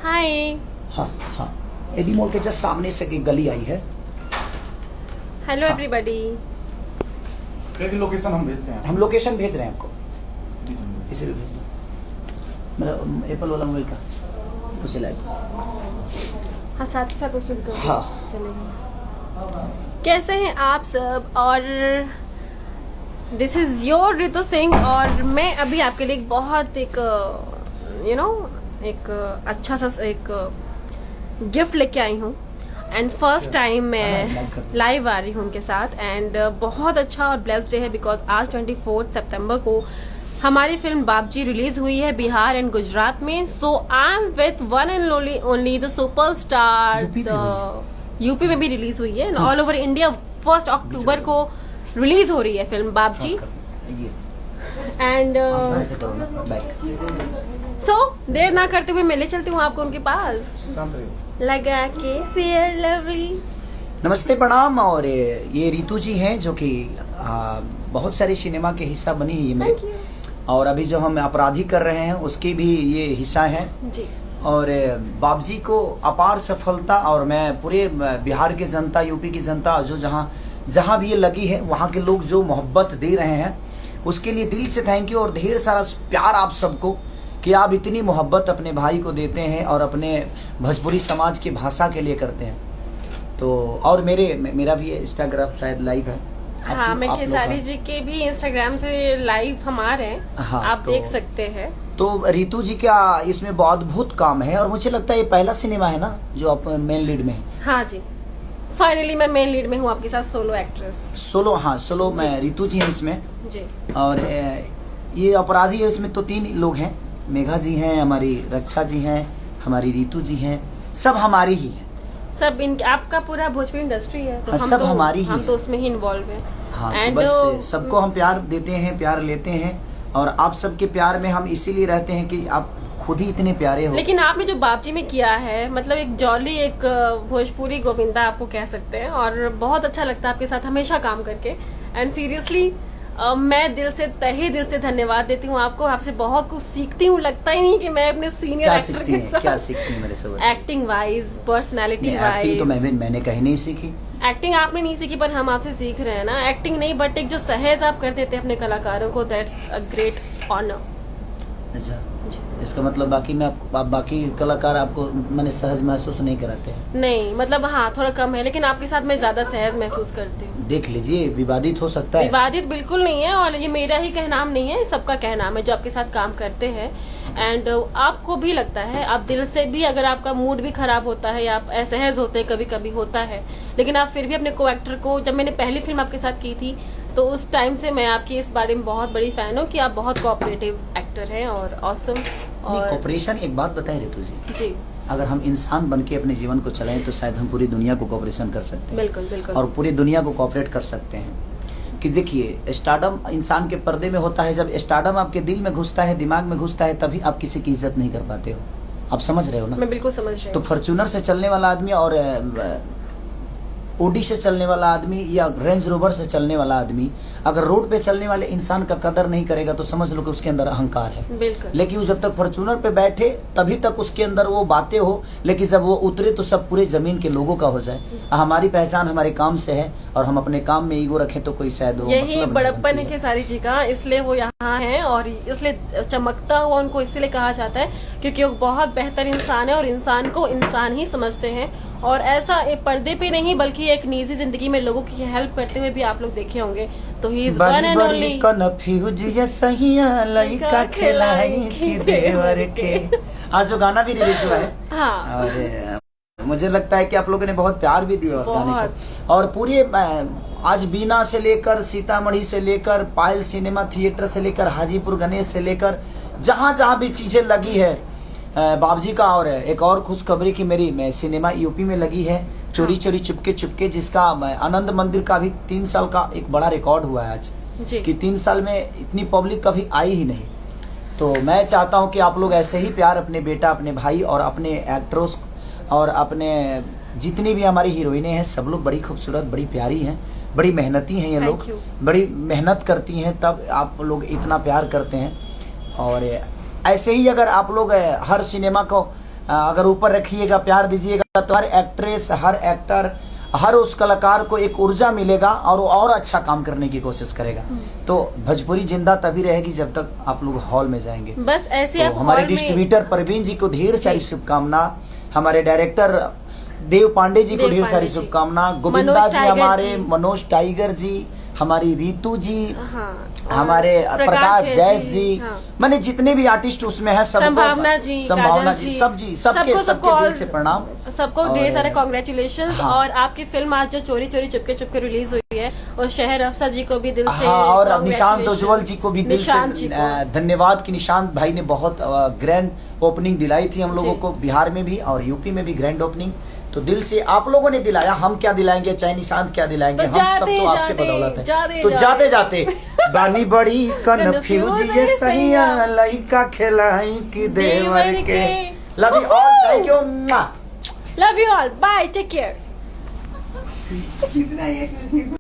हाय। हाँ हाँ, AD mall के जस्ट सामने से एक गली आई है। Hello everybody. लोकेशन हम भेजते हैं। हम लोकेशन भेज रहे हैं आपको, इसे भी भेज दो। मेरा एप्पल वाला मोबाइल का उसे लाइव। हाँ, साथ ही साथ वो सुनते हो हाँ। चलेगा। कैसे हैं आप सब? और this is your Ritu Singh और मैं अभी आपके लिए एक बहुत एक एक अच्छा सा एक गिफ्ट लेके आई हूँ। एंड फर्स्ट टाइम मैं लाइव आ रही हूँ उनके साथ। एंड बहुत अच्छा और ब्लेस्ड डे है बिकॉज आज 24 सितंबर को हमारी फिल्म बाबजी रिलीज हुई है बिहार एंड गुजरात में। So I am with one and only the superstar. UP में भी रिलीज हुई है। ऑल ओवर इंडिया 1 अक्टूबर को रिलीज हो रही है फिल्म बाबजी। एंड सो देर ना करते हुए मैं ले चलती हूँ आपको उनके पास लगा के फेयर लवली। नमस्ते, प्रणाम। और ये रितु जी हैं जो कि बहुत सारे सिनेमा के हिस्सा बनी है ये में। और अभी जो हम अपराधी कर रहे हैं उसकी भी ये हिस्सा है जी। और बाबजी को अपार सफलता। और मैं पूरे बिहार की जनता, यूपी की जनता, जो जहाँ भी ये लगी है वहाँ के लोग जो मोहब्बत दे रहे हैं उसके लिए दिल से थैंक यू। और ढेर सारा प्यार आप सबको कि आप इतनी मोहब्बत अपने भाई को देते हैं और अपने भोजपुरी समाज की भाषा के लिए करते हैं। तो और मेरा भी इंस्टाग्राम शायद लाइव है। हाँ, मैं खेसारी जी के भी इंस्टाग्राम से लाइव हम आ रहे हैं। हाँ, आप देख सकते हैं। तो रितु जी का इसमें बहुत अद्भुत काम है और मुझे लगता है ये पहला सिनेमा है ना जो आप मेन लीड में है। हाँ जी, फाइनली मैं मेन लीड में हूँ आपके साथ, सोलो एक्ट्रेस। सोलो, हाँ सोलो मैं रितु जी हैं इसमें जी। और ये अपराधी है, इसमें तो 3 लोग हैं। मेघा जी हैं, हमारी रक्षा जी हैं, हमारी रितु जी हैं, सब हमारी ही हैं। सब आपका पूरा भोजपुरी इंडस्ट्री है तो हाँ, हम सब तो हमारी ही हम है। तो उसमें ही इन्वॉल्व हैं। हाँ, तो And, बस सबको हम प्यार देते हैं, प्यार लेते हैं और आप सबके प्यार में हम इसीलिए रहते हैं कि आप खुद ही इतने प्यारे हो। लेकिन आपने जो बाबजी में किया है मतलब एक जॉली एक भोजपुरी गोविंदा आपको कह सकते हैं और बहुत अच्छा लगता है आपके साथ हमेशा काम करके। एंड सीरियसली मैं दिल से तहे दिल से धन्यवाद देती हूँ आपको। आपसे बहुत कुछ सीखती हूँ। लगता ही नहीं कि मैं अपने सीनियर एक्टर के साथ क्या सीखती है मेरे से? Acting wise, personality wise. Acting तो मैंने कहीं नहीं सीखी। एक्टिंग आपने नहीं सीखी पर हम आपसे सीख रहे हैं ना। एक्टिंग नहीं बट एक जो सहज आप कर देते हैं अपने कलाकारों को, दैट्स अ ग्रेट ऑनर। अच्छा, इसका मतलब बाकी कलाकार आपको मैंने सहज महसूस नहीं कराते हैं? नहीं, मतलब हाँ थोड़ा कम है लेकिन आपके साथ मैं ज्यादा सहज महसूस करती हूँ। देख लीजिए, विवादित हो सकता है। विवादित बिल्कुल नहीं है और ये मेरा ही कहनाम नहीं है, सबका कहनाम है जो आपके साथ काम करते हैं। एंड आपको भी लगता है, आप दिल से भी, अगर आपका मूड भी खराब होता है या आप असहज होते हैं, कभी कभी होता है, लेकिन आप फिर भी अपने को एक्टर को, जब मैंने पहली फिल्म आपके साथ की थी तो उस टाइम से मैं आपकी इस बारे में बहुत बड़ी फैन हूँ कि आप बहुत कोऑपरेटिव एक्टर हैं और ऑसम। और कोऑपरेशन, एक बात बताएं रितु जी, जी अगर हम इंसान बन के अपने जीवन को चलाएं तो शायद हम पूरी दुनिया को कोऑपरेशन कर सकते हैं। बिल्कुल बिल्कुल। और पूरी दुनिया को कोऑपरेट कर सकते हैं। कि देखिए, स्टारडम इंसान के पर्दे में होता है। जब स्टारडम आपके दिल में घुसता है, दिमाग में घुसता है, तभी आप किसी की इज्जत नहीं कर पाते हो। आप समझ रहे हो ना? मैं बिल्कुल समझ रही हूँ। तो फॉर्च्यूनर से चलने वाला आदमी और ओडी से चलने वाला आदमी या रेंज रोवर से चलने वाला आदमी अगर रोड पे चलने वाले इंसान का कदर नहीं करेगा तो समझ लो कि उसके अंदर अहंकार है। बिल्कुल। लेकिन जब तक फॉर्च्यूनर पे बैठे तभी तक उसके अंदर वो बातें हो, लेकिन जब वो उतरे तो सब पूरे जमीन के लोगों का हो जाए। हमारी पहचान हमारे काम से है और हम अपने काम में ईगो रखें तो कोई शायद हो, यही मतलब बड़प्पन है खेसारी जी का, इसलिए वो यहाँ है और इसलिए चमकता हुआ उनको इसलिए कहा जाता है क्योंकि वो बहुत बेहतर इंसान है और इंसान को इंसान ही समझते हैं। और ऐसा एक पर्दे पे नहीं बल्कि एक निजी जिंदगी में लोगों की हेल्प करते हुए भी आप लोग देखे होंगे। तो he is one and only confuse ये सहिया लइका खिलाई की देवर के। आज जो गाना भी रिलीज हुआ है, हाँ, और मुझे लगता है कि आप लोगों ने बहुत प्यार भी दिया उस गाने को। और पूरे आज बीना से लेकर सीतामढ़ी से लेकर पायल सिनेमा थिएटर से लेकर हाजीपुर गणेश से लेकर जहाँ जहाँ भी चीजें लगी है बाबजी का। और एक और खुशखबरी की मेरी सिनेमा यूपी में लगी है, चोरी चोरी चुपके चुपके, जिसका आनंद मंदिर का भी 3 साल का एक बड़ा रिकॉर्ड हुआ है आज कि 3 साल में इतनी पब्लिक कभी आई ही नहीं। तो मैं चाहता हूं कि आप लोग ऐसे ही प्यार अपने बेटा, अपने भाई और अपने एक्टर्स और अपने जितनी भी हमारी हीरोइनें हैं सब लोग बड़ी खूबसूरत, बड़ी प्यारी हैं, बड़ी मेहनती हैं। ये लोग बड़ी मेहनत करती हैं तब आप लोग इतना प्यार करते हैं। और ऐसे ही अगर आप लोग हर सिनेमा को अगर ऊपर रखिएगा, प्यार दीजिएगा, तो हर एक्ट्रेस, हर एक्टर, हर उस कलाकार को एक ऊर्जा मिलेगा और वो और अच्छा काम करने की कोशिश करेगा। तो भोजपुरी जिंदा तभी रहेगी जब तक आप लोग हॉल में जाएंगे। बस ऐसे तो आप हमारे हॉल में- डिस्ट्रीब्यूटर परवीन जी को ढेर सारी शुभकामना, हमारे डायरेक्टर देव पांडे जी को देव ढेर सारी पांडे जी, शुभकामना, गोविंदा मनोज जी, टाइगर हमारे जी, मनोज टाइगर जी, हमारी रीतू जी, हाँ, हमारे और प्रकाश जैस जी, हाँ, मैंने जितने भी आर्टिस्ट उसमें है सबको, संभावना जी, संभावना काजल जी, सब जी, सबके सबको सबके दिल और- से प्रणाम। सबको ढेर और- सारे कॉन्ग्रेचुलेशन। हाँ। और आपकी फिल्म आज जो चोरी चोरी चुपके चुपके रिलीज हुई है, और शहर अफसर जी को भी दिल से हाँ, और निशांत congratulations। उज्जवल जी को भी दिल निशांत से जी को। धन्यवाद कि निशांत भाई ने बहुत ग्रैंड ओपनिंग दिलाई थी हम लोगों जी। को, बिहार में भी और यूपी में भी ग्रैंड ओपनिंग। तो दिल से आप लोगों ने दिलाया, हम क्या दिलाएंगे, चाहे निशांत क्या दिलाएंगे, तो हम सब जाते- तो आपके जाते- बदौलत है। जाते- तो जाते- जाते जाते बानी बड़ी कन्फ्यूज ये सैया, लइका खिलाई की देवर के। Love you all, thank you. Love you all, bye, take care.